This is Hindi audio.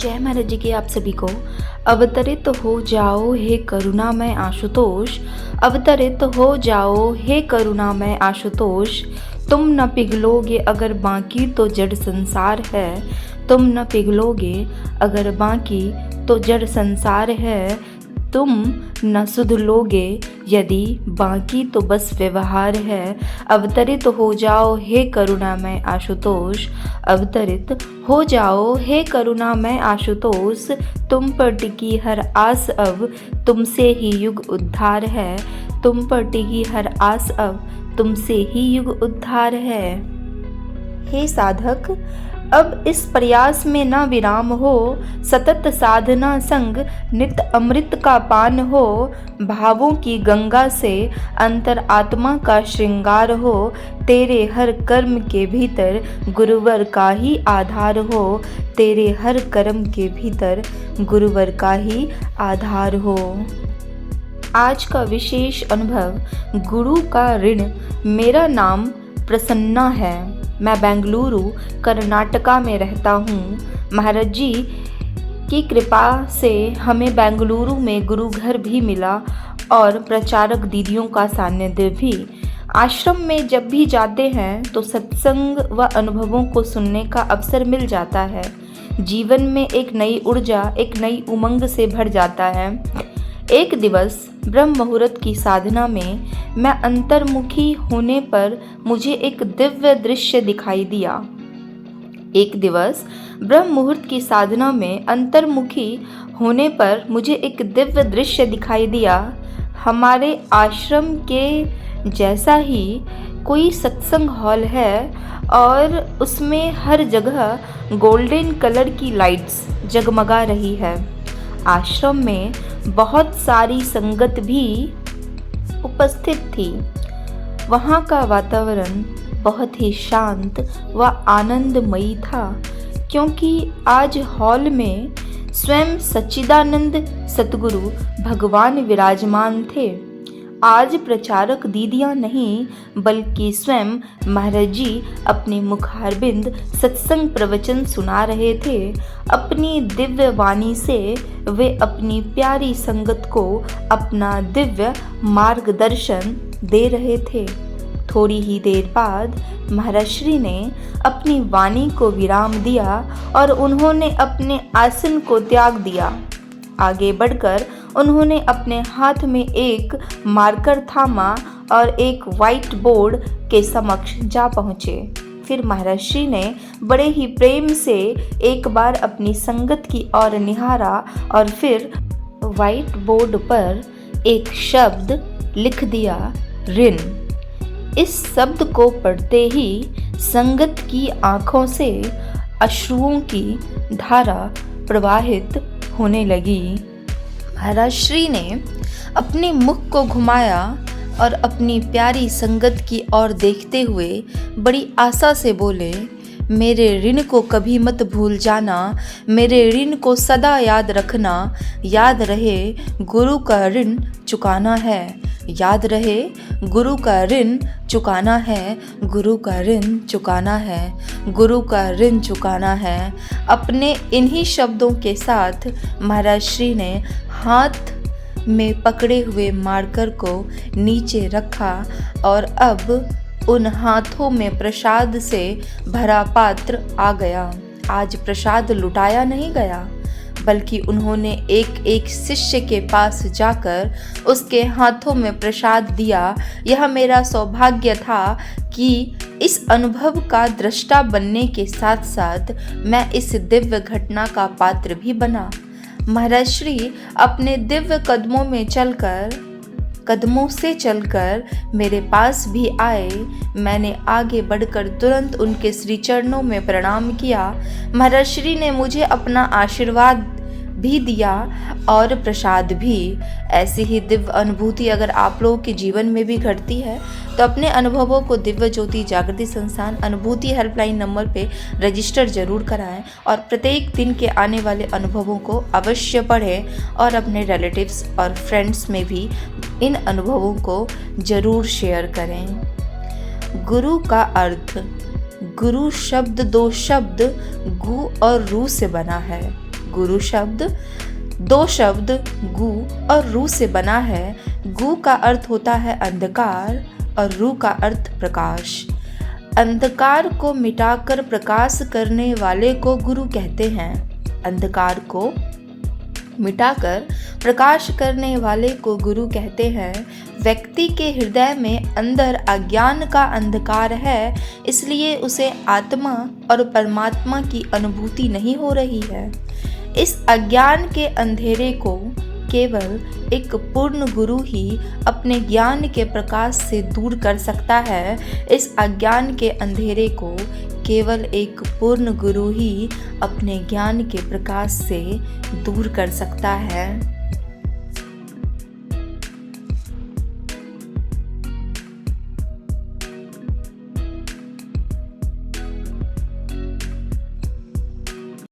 जय महाराज जी की आप सभी को। अवतरित हो जाओ हे करुणामय आशुतोष, अवतरित हो जाओ हे करुणामय आशुतोष। तुम न पिघलोगे अगर बाकी तो जड़ संसार है, तुम न पिघलोगे अगर बाकी तो जड़ संसार है। तुम न सुध लोगे यदि बाकी तो बस व्यवहार है। अवतरित हो जाओ हे करुणामय आशुतोष, अवतरित हो जाओ हे करुणामय आशुतोष। तुम पर टिकी हर आस अब तुमसे ही युग उद्धार है, तुम पर टिकी हर आस अब तुमसे ही युग उद्धार है। हे साधक, अब इस प्रयास में न विराम हो, सतत साधना संग नित अमृत का पान हो। भावों की गंगा से अंतर आत्मा का श्रृंगार हो, तेरे हर कर्म के भीतर गुरुवर का ही आधार हो, तेरे हर कर्म के भीतर गुरुवर का ही आधार हो। आज का विशेष अनुभव, गुरु का ऋण। मेरा नाम प्रसन्ना है, मैं बेंगलुरु कर्नाटका में रहता हूँ। महाराज जी की कृपा से हमें बेंगलुरु में गुरु घर भी मिला और प्रचारक दीदियों का सानिध्य भी। आश्रम में जब भी जाते हैं तो सत्संग व अनुभवों को सुनने का अवसर मिल जाता है। जीवन में एक नई ऊर्जा, एक नई उमंग से भर जाता है। एक दिवस ब्रह्म मुहूर्त की साधना में मैं अंतर्मुखी होने पर मुझे एक दिव्य दृश्य दिखाई दिया। एक दिवस ब्रह्म मुहूर्त की साधना में अंतर्मुखी होने पर मुझे एक दिव्य दृश्य दिखाई दिया। हमारे आश्रम के जैसा ही कोई सत्संग हॉल है और उसमें हर जगह गोल्डन कलर की लाइट्स जगमगा रही है। आश्रम में बहुत सारी संगत भी उपस्थित थी। वहाँ का वातावरण बहुत ही शांत व आनंदमयी था, क्योंकि आज हॉल में स्वयं सच्चिदानंद सतगुरु भगवान विराजमान थे। आज प्रचारक दीदियाँ नहीं बल्कि स्वयं महाराज जी अपने मुखारबिंद सत्संग प्रवचन सुना रहे थे। अपनी दिव्य वाणी से वे अपनी प्यारी संगत को अपना दिव्य मार्गदर्शन दे रहे थे। थोड़ी ही देर बाद महाराज श्री ने अपनी वाणी को विराम दिया और उन्होंने अपने आसन को त्याग दिया। आगे बढ़कर उन्होंने अपने हाथ में एक मार्कर थामा और एक व्हाइट बोर्ड के समक्ष जा पहुँचे। फिर महाराज श्री ने बड़े ही प्रेम से एक बार अपनी संगत की ओर निहारा और फिर व्हाइट बोर्ड पर एक शब्द लिख दिया, ऋण। इस शब्द को पढ़ते ही संगत की आंखों से अश्रुओं की धारा प्रवाहित होने लगी। महाराज श्री ने अपने मुख को घुमाया और अपनी प्यारी संगत की ओर देखते हुए बड़ी आशा से बोले, मेरे ऋण को कभी मत भूल जाना, मेरे ऋण को सदा याद रखना। याद रहे गुरु का ऋण चुकाना है, याद रहे गुरु का ऋण चुकाना है, गुरु का ऋण चुकाना है, गुरु का ऋण चुकाना है। अपने इन्हीं शब्दों के साथ महाराज श्री ने हाथ में पकड़े हुए मार्कर को नीचे रखा और अब उन हाथों में प्रसाद से भरा पात्र आ गया। आज प्रसाद लुटाया नहीं गया, बल्कि उन्होंने एक एक शिष्य के पास जाकर उसके हाथों में प्रसाद दिया। यह मेरा सौभाग्य था कि इस अनुभव का दृष्टा बनने के साथ साथ मैं इस दिव्य घटना का पात्र भी बना। महाराज श्री अपने दिव्य कदमों से चलकर मेरे पास भी आए। मैंने आगे बढ़कर तुरंत उनके श्री चरणों में प्रणाम किया। महाराज श्री ने मुझे अपना आशीर्वाद भी दिया और प्रसाद भी। ऐसी ही दिव्य अनुभूति अगर आप लोगों के जीवन में भी घटती है तो अपने अनुभवों को दिव्य ज्योति जागृति संस्थान अनुभूति हेल्पलाइन नंबर पे रजिस्टर जरूर कराएं और प्रत्येक दिन के आने वाले अनुभवों को अवश्य पढ़ें और अपने रिलेटिव्स और फ्रेंड्स में भी इन अनुभवों को जरूर शेयर करें। गुरु का अर्थ, गुरु शब्द दो शब्द गु और रू से बना है। गुरु शब्द दो शब्द गु और रू से बना है। गु का अर्थ होता है अंधकार और रू का अर्थ प्रकाश। अंधकार को मिटाकर प्रकाश करने वाले को गुरु कहते हैं। अंधकार को मिटाकर प्रकाश करने वाले को गुरु कहते हैं। व्यक्ति के हृदय में अंदर अज्ञान का अंधकार है, इसलिए उसे आत्मा और परमात्मा की अनुभूति नहीं हो रही है। इस अज्ञान के अंधेरे को केवल एक पूर्ण गुरु ही अपने ज्ञान के प्रकाश से दूर कर सकता है। इस अज्ञान के अंधेरे को केवल एक पूर्ण गुरु ही अपने ज्ञान के प्रकाश से दूर कर सकता है।